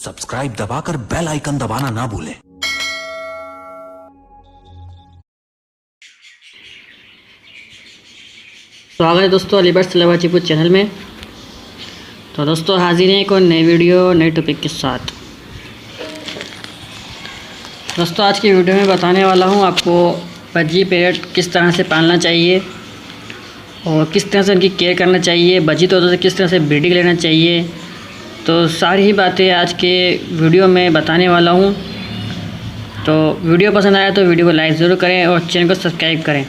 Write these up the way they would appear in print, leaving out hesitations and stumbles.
Subscribe दबाकर bell icon दबाना ना भूलें। स्वागत है दोस्तों अलीबर्ड सलावाचीपुर चैनल में। तो दोस्तों हाजिर हैं एक और नई वीडियो नए टॉपिक के साथ। दोस्तों आज की वीडियो में बताने वाला हूं आपको बजी पैरट किस तरह से पालना चाहिए और किस तरह से उनकी केयर करना चाहिए, बजी तोतों से किस तरह से ब्रीडिंग लेना चाहिए। तो सारी ही बातें आज के वीडियो में बताने वाला हूं। तो वीडियो पसंद आया तो वीडियो को लाइक ज़रूर करें और चैनल को सब्सक्राइब करें।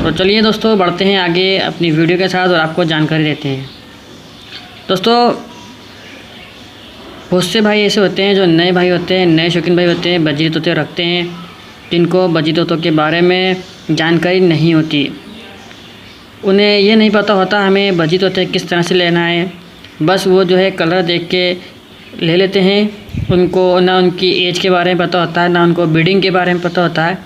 तो चलिए दोस्तों बढ़ते हैं आगे अपनी वीडियो के साथ और आपको जानकारी देते हैं। दोस्तों बहुत से भाई ऐसे होते हैं जो नए भाई होते हैं, नए शौकीन भाई होते हैं, बजी तोते रखते हैं, जिनको बजी तोतों के बारे में जानकारी नहीं होती। उन्हें ये नहीं पता होता हमें बजी तोते किस तरह से लेना है। बस वो जो है कलर देख के ले लेते हैं। उनको ना उनकी एज के बारे में पता होता है, ना उनको ब्रीडिंग के बारे में पता होता है।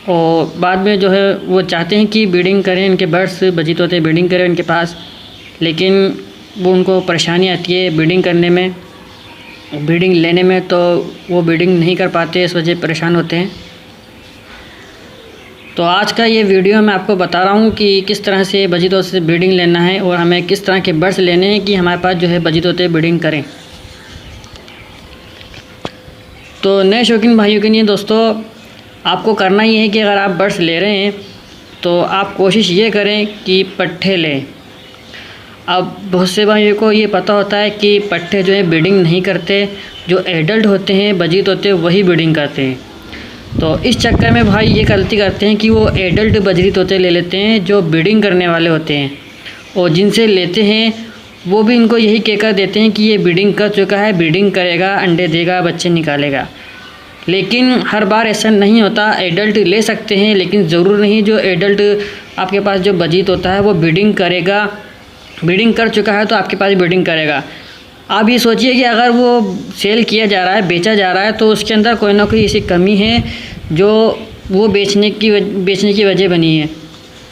और बाद में जो है वो चाहते हैं कि ब्रीडिंग करें, इनके बर्ड्स बजी तोते ब्रीडिंग करें उनके पास, लेकिन वो उनको परेशानी आती है ब्रीडिंग करने में, ब्रीडिंग लेने में। तो वो ब्रीडिंग नहीं कर पाते, इस वजह परेशान होते हैं। तो आज का ये वीडियो मैं आपको बता रहा हूँ कि किस तरह से बजी तोते से ब्रीडिंग लेना है और हमें किस तरह के बर्ड्स लेने हैं कि हमारे पास जो है बजी तोते ब्रीडिंग करें। तो नए शौकीन भाइयों के लिए दोस्तों आपको करना ही है कि अगर आप बर्ड्स ले रहे हैं तो आप कोशिश ये करें कि पट्ठे लें। अब बहुत से भाइयों को ये पता होता है कि पट्ठे जो है ब्रीडिंग नहीं करते, जो एडल्ट होते हैं बजी तोते वही ब्रीडिंग करते हैं। तो इस चक्कर में भाई ये गलती करते हैं कि वो एडल्ट बजरी तोते ले लेते हैं जो ब्रीडिंग करने वाले होते हैं, और जिनसे लेते हैं वो भी इनको यही कहकर देते हैं कि ये ब्रीडिंग कर चुका है, ब्रीडिंग करेगा, अंडे देगा, बच्चे निकालेगा। लेकिन हर बार ऐसा नहीं होता। एडल्ट ले सकते हैं लेकिन ज़रूर नहीं जो एडल्ट आपके पास जो बजी तोता है वो ब्रीडिंग करेगा, ब्रीडिंग कर चुका है तो आपके पास ब्रीडिंग करेगा। आप ये सोचिए कि अगर वो सेल किया जा रहा है, बेचा जा रहा है, तो उसके अंदर कोई ना कोई ऐसी कमी है जो वो बेचने की वजह बनी है।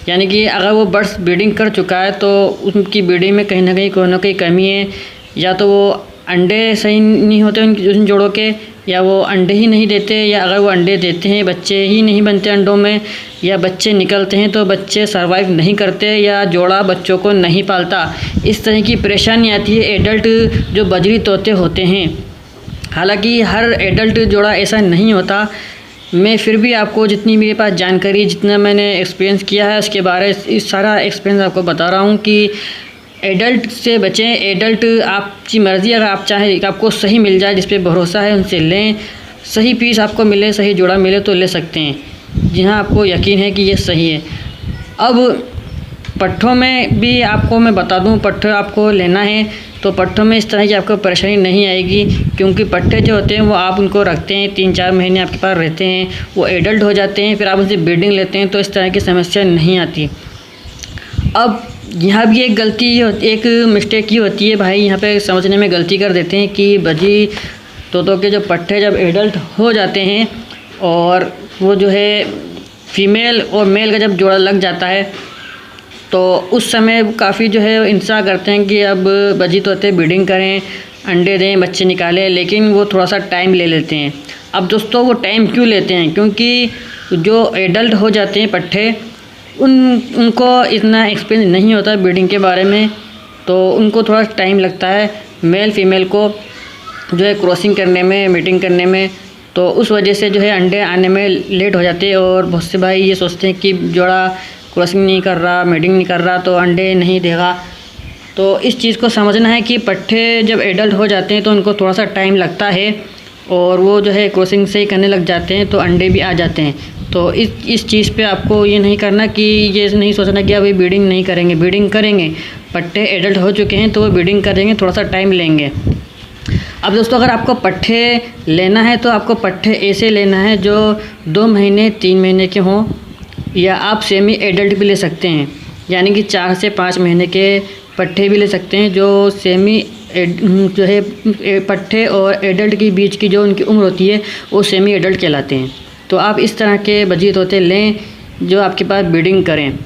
यानी कि अगर वो बर्ड्स ब्रीडिंग कर चुका है तो उनकी ब्रीडिंग में कहीं ना कहीं कोई ना कोई कमी है। या तो वो अंडे सही नहीं होते उन जोड़ों के, या वो अंडे ही नहीं देते, या अगर वो अंडे देते हैं बच्चे ही नहीं बनते अंडों में, या बच्चे निकलते हैं तो बच्चे सर्वाइव नहीं करते, या जोड़ा बच्चों को नहीं पालता। इस तरह की परेशानी आती है एडल्ट जो बजरी तोते होते हैं। हालांकि हर एडल्ट जोड़ा ऐसा नहीं होता। मैं फिर भी आपको जितनी मेरे पास जानकारी, जितना मैंने एक्सपीरियंस किया है उसके बारे इस सारा एक्सपीरियंस आपको बता रहा हूँ कि एडल्ट से बचें। एडल्ट आपकी मर्ज़ी, अगर आप चाहें कि आपको सही मिल जाए, जिस पे भरोसा है उनसे लें। सही पीस आपको मिले, सही जोड़ा मिले तो ले सकते हैं, जी हाँ आपको यकीन है कि ये सही है। अब पट्ठों में भी आपको मैं बता दूं, पट्ठे आपको लेना है तो पट्ठों में इस तरह की आपको परेशानी नहीं आएगी, क्योंकि पट्ठे जो होते हैं वो आप उनको रखते हैं 3-4 महीने आपके पास रहते हैं, वो एडल्ट हो जाते हैं, फिर आप उनसे ब्रीडिंग लेते हैं तो इस तरह की समस्या नहीं आती। अब यहाँ भी एक गलती, एक मिस्टेक ये होती है भाई, यहाँ पे समझने में गलती कर देते हैं कि बजी तोतों के जो पट्ठे जब एडल्ट हो जाते हैं और वो जो है फीमेल और मेल का जब जोड़ा लग जाता है तो उस समय काफ़ी जो है इंतज़ार करते हैं कि अब बजी तोते ब्रीडिंग करें, अंडे दें, बच्चे निकालें, लेकिन वो थोड़ा सा टाइम ले लेते हैं। अब दोस्तों वो टाइम क्यों लेते हैं? क्योंकि जो एडल्ट हो जाते हैं पट्ठे उनको इतना एक्सपीरियंस नहीं होता ब्रीडिंग के बारे में, तो उनको थोड़ा टाइम लगता है मेल फीमेल को जो है क्रॉसिंग करने में, मीटिंग करने में। तो उस वजह से जो है अंडे आने में लेट हो जाते हैं। और बहुत से भाई ये सोचते हैं कि जोड़ा क्रॉसिंग नहीं कर रहा, मीटिंग नहीं कर रहा तो अंडे नहीं देगा। तो इस चीज़ को समझना है कि पट्ठे जब एडल्ट हो जाते हैं तो उनको थोड़ा सा टाइम लगता है और वो जो है क्रॉसिंग से ही करने लग जाते हैं तो अंडे भी आ जाते हैं। तो इस चीज़ पे आपको ये नहीं करना कि ये नहीं सोचना कि अभी ब्रीडिंग नहीं करेंगे, ब्रीडिंग करेंगे। पट्ठे एडल्ट हो चुके हैं तो वो ब्रीडिंग करेंगे, थोड़ा सा टाइम लेंगे। अब दोस्तों अगर आपको पट्ठे लेना है तो आपको पट्ठे ऐसे लेना है जो 2 महीने 3 महीने के हों, या आप सेमी एडल्ट भी ले सकते हैं, यानी कि 4 से 5 महीने के पट्ठे भी ले सकते हैं। जो सेमी जो है पट्ठे और एडल्ट के बीच की जो उनकी उम्र होती है वो सेमी एडल्ट कहलाते हैं। तो आप इस तरह के बजी तोते लें जो आपके पास ब्रीडिंग करें।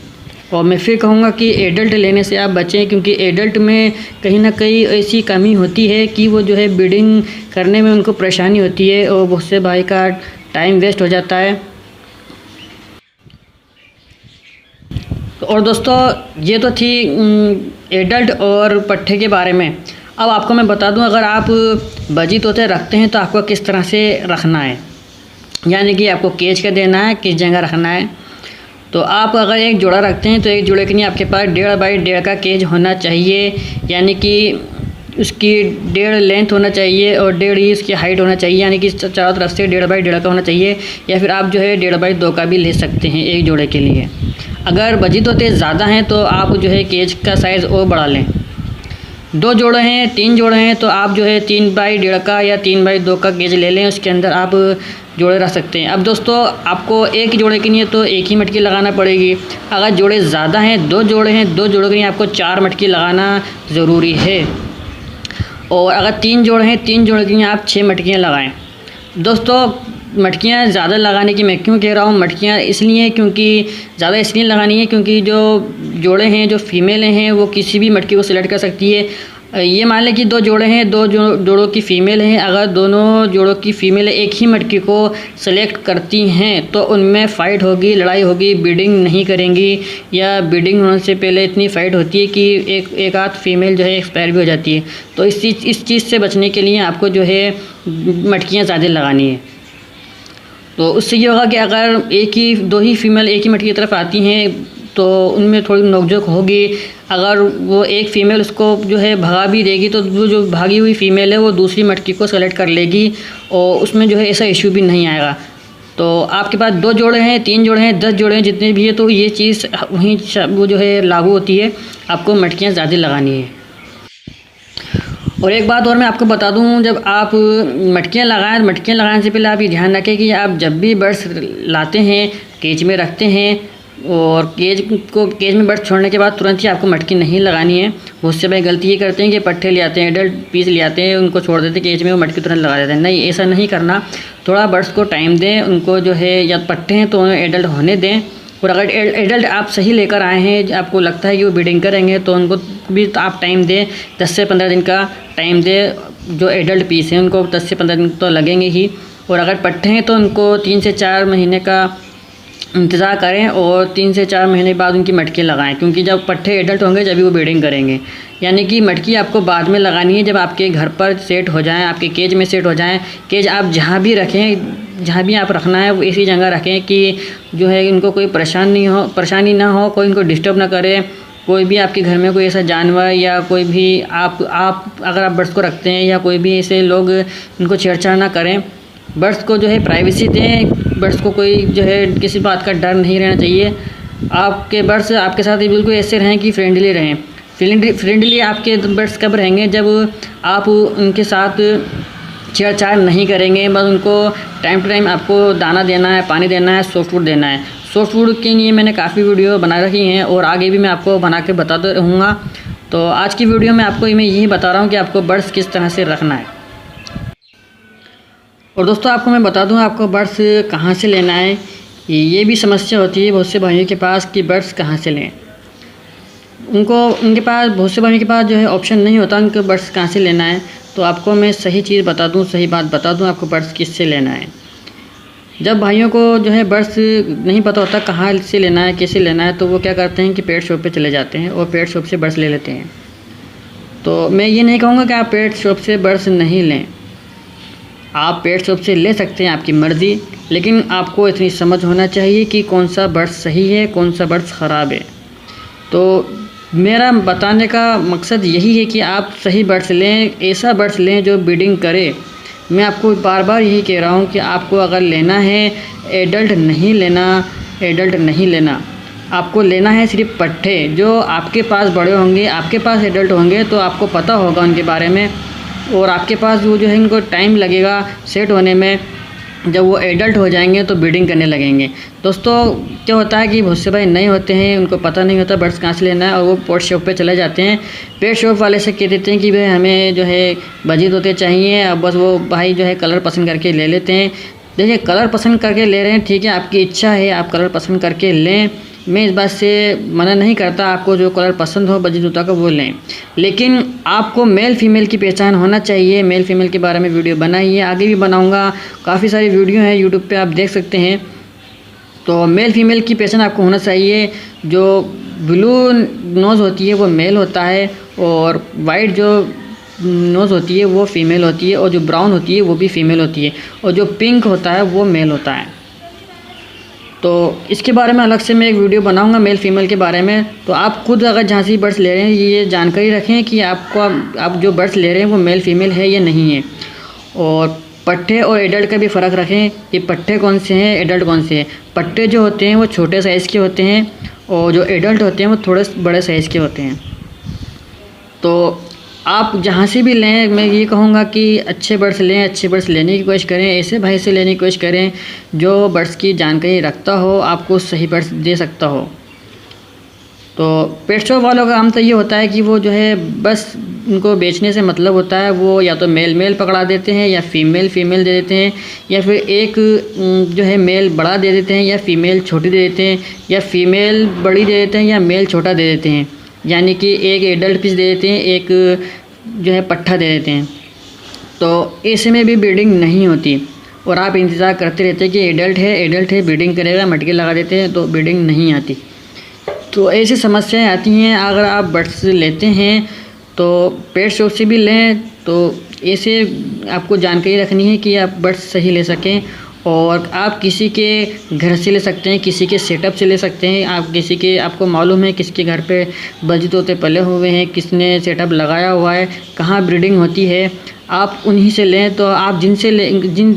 और मैं फिर कहूँगा कि एडल्ट लेने से आप बचें, क्योंकि एडल्ट में कहीं ना कहीं ऐसी कमी होती है कि वो जो है ब्रीडिंग करने में उनको परेशानी होती है और बहुत से भाई का टाइम वेस्ट हो जाता है। और दोस्तों ये तो थी एडल्ट और पट्ठे के बारे में। अब आपको मैं बता दूं, अगर आप बजी तोते रखते हैं तो आपको किस तरह से रखना है, यानी कि आपको केज का देना है, किस जगह रखना है। तो आप अगर एक जोड़ा रखते हैं तो एक जोड़े के लिए आपके पास 1.5 बाई 1.5 का केज होना चाहिए, यानी कि उसकी 1.5 लेंथ होना चाहिए और 1.5 ही उसकी हाइट होना चाहिए, यानी कि चारों तरफ से 1.5 बाई 1.5 का होना चाहिए। या फिर आप जो है 1.5 बाई 2 का भी ले सकते हैं एक जोड़े के लिए। अगर बजी तोते ज़्यादा हैं तो आप जो है केज का साइज़ और बढ़ा लें। 2 जोड़े हैं, 3 जोड़े हैं तो आप जो है 3 बाई 1.5 का या 3 बाई 2 का केज ले लें, उसके अंदर आप जोड़े रख सकते हैं। अब दोस्तों आपको एक जोड़े के लिए तो एक ही मटकी लगाना पड़ेगी। अगर जोड़े ज़्यादा हैं, 2 जोड़े हैं, 2 जोड़ों के लिए आपको 4 मटकी लगाना ज़रूरी है। और अगर 3 जोड़े हैं, 3 जोड़े के लिए आप 6 मटकियाँ लगाएं। दोस्तों मटकियाँ ज़्यादा लगाने की मैं क्यों कह रहा हूँ, मटकियाँ इसलिए क्योंकि ज़्यादा इसलिए लगानी है क्योंकि जो जोड़े हैं, जो फीमेलें हैं, वो किसी भी मटकी को सिलेक्ट कर सकती है। ये मान लें कि 2 जोड़े हैं, 2 जोड़ों की फ़ीमेल हैं। अगर दोनों जोड़ों की फ़ीमेल एक ही मटकी को सेलेक्ट करती हैं तो उनमें फ़ाइट होगी, लड़ाई होगी, ब्रीडिंग नहीं करेंगी, या ब्रीडिंग होने से पहले इतनी फ़ाइट होती है कि एक आध फीमेल जो है एक्सपायर भी हो जाती है। तो इस चीज़ से बचने के लिए आपको जो है मटकियाँ ज़्यादा लगानी है। तो उससे ये होगा कि अगर 2 ही फीमेल एक ही मटकी की तरफ आती हैं तो उनमें थोड़ी नोकझोंक होगी। अगर वो एक फ़ीमेल उसको जो है भगा भी देगी तो वो जो भागी हुई फ़ीमेल है वो दूसरी मटकी को सेलेक्ट कर लेगी और उसमें जो है ऐसा इशू भी नहीं आएगा। तो आपके पास 2 जोड़े हैं, 3 जोड़े हैं, 10 जोड़े हैं, जितने भी है, तो ये चीज़ वहीं वो जो है लागू होती है, आपको मटकियाँ ज़्यादा लगानी है। और एक बात और मैं आपको बता दूं, जब आप मटकियाँ लगाने से पहले आप ये ध्यान रखें कि आप जब भी बर्ड्स लाते हैं, केज में रखते हैं, और केज में बर्ड्स छोड़ने के बाद तुरंत ही आपको मटकी नहीं लगानी है। बहुत से भाई गलती ये करते हैं कि पट्ठे ले आते हैं, एडल्ट पीस ले आते हैं, उनको छोड़ देते हैं केज में, वो मटकी तुरंत लगा देते हैं। नहीं, ऐसा नहीं करना। थोड़ा बर्ड्स को टाइम दें, उनको जो है, या पट्ठे हैं तो उन्हें एडल्ट होने दें। और अगर एडल्ट आप सही लेकर आए हैं, आपको लगता है कि वो ब्रीडिंग करेंगे, तो उनको भी आप टाइम दें, 10 से 15 दिन का टाइम दें। जो एडल्ट पीस हैं उनको 10 से 15 दिन तो लगेंगे ही। और अगर पट्ठे हैं तो उनको 3 से 4 महीने का इंतज़ार करें और 3 से 4 महीने बाद उनकी मटकी लगाएं, क्योंकि जब पट्ठे एडल्ट होंगे जब भी वो ब्रीडिंग करेंगे। यानी कि मटकी आपको बाद में लगानी है, जब आपके घर पर सेट हो जाएं, आपके केज में सेट हो जाएं। केज आप जहाँ भी रखें, जहाँ भी आप रखना है वो ऐसी जगह रखें कि जो है इनको कोई परेशानी ना हो, कोई इनको डिस्टर्ब ना करे। कोई भी आपके घर में कोई ऐसा जानवर या कोई भी आप अगर आप बर्ड्स को रखते हैं या कोई भी ऐसे लोग इनको छेड़छाड़ ना करें। बर्ड्स को जो है प्राइवेसी दें, बर्ड्स को कोई जो है किसी बात का डर नहीं रहना चाहिए। आपके बर्ड्स आपके साथ ही बिल्कुल ऐसे रहें कि फ्रेंडली रहें। फ्रेंडली आपके बर्ड्स कब रहेंगे, जब आप उनके साथ छेड़छाड़ नहीं करेंगे। बस उनको टाइम टू टाइम आपको दाना देना है, पानी देना है, सॉफ्ट फूड देना है। सॉफ्ट फूड के लिए मैंने काफ़ी वीडियो बना रखी हैं और आगे भी मैं आपको बना के बताता रहूँगा। तो आज की वीडियो में आपको मैं यही बता रहा हूँ कि आपको बर्ड्स किस तरह से रखना है। और दोस्तों आपको मैं बता दूं, आपको बर्ड्स कहाँ से लेना है। ये भी समस्या होती है बहुत से भाइयों के पास कि बर्ड्स कहाँ से लें। उनके पास बहुत से भाइयों के पास जो है ऑप्शन नहीं होता उनको बर्ड्स कहाँ से लेना है। तो आपको मैं सही चीज़ बता दूं, सही बात बता दूं, आपको बर्ड्स किससे लेना है। जब भाइयों को जो है बर्ड्स नहीं पता होता कहाँ से लेना है, कैसे लेना है, तो वो क्या करते हैं कि पेट शॉप पे चले जाते हैं और पेट शॉप से बर्ड्स ले लेते हैं। तो मैं ये नहीं कहूँगा कि आप पेट शॉप से बर्ड्स नहीं लें, आप पेट शॉप से ले सकते हैं, आपकी मर्ज़ी। लेकिन आपको इतनी समझ होना चाहिए कि कौन सा बर्ड्स सही है, कौन सा बर्ड्स ख़राब है। तो मेरा बताने का मकसद यही है कि आप सही बर्ड्स लें, ऐसा बर्ड्स लें जो ब्रीडिंग करे। मैं आपको बार बार यही कह रहा हूँ कि आपको अगर लेना है एडल्ट नहीं लेना, आपको लेना है सिर्फ पट्ठे जो आपके पास बड़े होंगे, आपके पास एडल्ट होंगे तो आपको पता होगा उनके बारे में, और आपके पास वो जो है इनको टाइम लगेगा सेट होने में। जब वो एडल्ट हो जाएंगे तो ब्रीडिंग करने लगेंगे। दोस्तों क्या होता है कि बहुत से भाई नहीं होते हैं, उनको पता नहीं होता बर्ड्स कहाँ से लेना है, और वो पेट शॉप पे चले जाते हैं। पेट शॉप वाले से कह देते हैं कि भाई हमें जो है बजी तोते चाहिए, अब बस वो भाई जो है कलर पसंद करके ले लेते हैं। देखिए कलर पसंद करके ले रहे हैं, ठीक है, आपकी इच्छा है, आप कलर पसंद करके लें, मैं इस बात से मना नहीं करता, आपको जो कलर पसंद हो बजी तोता का वो लें, लेकिन आपको मेल फीमेल की पहचान होना चाहिए। मेल फीमेल के बारे में वीडियो बनाई है, आगे भी बनाऊंगा, काफ़ी सारी वीडियो हैं यूट्यूब पे, आप देख सकते हैं। तो मेल फीमेल की पहचान आपको होना चाहिए। जो ब्लू नोज़ होती है वो मेल होता है, और वाइट जो नोज़ होती है वो फीमेल होती है, और जो ब्राउन होती है वो भी फीमेल होती है, और जो पिंक होता है वो मेल होता है। तो इसके बारे में अलग से मैं एक वीडियो बनाऊंगा मेल फीमेल के बारे में। तो आप खुद अगर झांसी बर्ड्स ले रहे हैं ये जानकारी रखें कि आप जो बर्ड्स ले रहे हैं वो मेल फीमेल है या नहीं है। और पट्टे और एडल्ट का भी फ़र्क रखें कि पट्टे कौन से हैं, एडल्ट कौन से हैं। पट्टे जो होते हैं वो छोटे साइज़ के होते हैं, और जो एडल्ट होते हैं वो थोड़े बड़े साइज़ के होते हैं। तो आप जहाँ से भी लें, मैं ये कहूँगा कि अच्छे बर्ड्स लें, अच्छे बर्ड्स लेने की कोशिश करें, ऐसे भाई से लेने की कोशिश करें जो बर्ड्स की जानकारी रखता हो, आपको सही बर्ड्स दे सकता हो। तो पेट शॉप वालों का काम तो ये होता है कि वो जो है बस उनको बेचने से मतलब होता है, वो या तो मेल मेल पकड़ा देते हैं या फीमेल फीमेल दे देते हैं, या फिर एक जो है मेल बड़ा दे देते हैं या फीमेल छोटी दे देते हैं, या फीमेल बड़ी दे देते हैं या मेल छोटा दे देते हैं। यानी कि एक एडल्ट पीस दे देते हैं, एक जो है पट्ठा दे देते हैं। तो ऐसे में भी ब्रीडिंग नहीं होती, और आप इंतज़ार करते रहते हैं कि एडल्ट है ब्रीडिंग करेगा, मटके लगा देते हैं तो ब्रीडिंग नहीं आती। तो ऐसी समस्याएं आती हैं। अगर आप बर्ड्स लेते हैं तो पेट शॉप से भी लें, तो ऐसे आपको जानकारी रखनी है कि आप बर्ड्स सही ले सकें। और आप किसी के घर से ले सकते हैं, किसी के सेटअप से ले सकते हैं। आप किसी के, आपको मालूम है किसके घर पे बजी तोते पले हुए हैं, किसने सेटअप लगाया हुआ है, कहाँ ब्रीडिंग होती है, आप उन्हीं से लें। तो आप जिनसे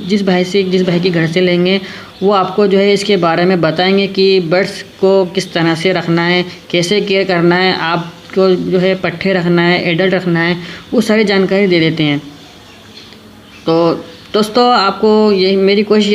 जिस भाई के घर से लेंगे वो आपको जो है इसके बारे में बताएंगे कि बर्ड्स को किस तरह से रखना है, कैसे केयर करना है, आपको जो है पट्ठे रखना है, एडल्ट रखना है, वो सारी जानकारी दे देते हैं। तो दोस्तों आपको यही मेरी कोशिश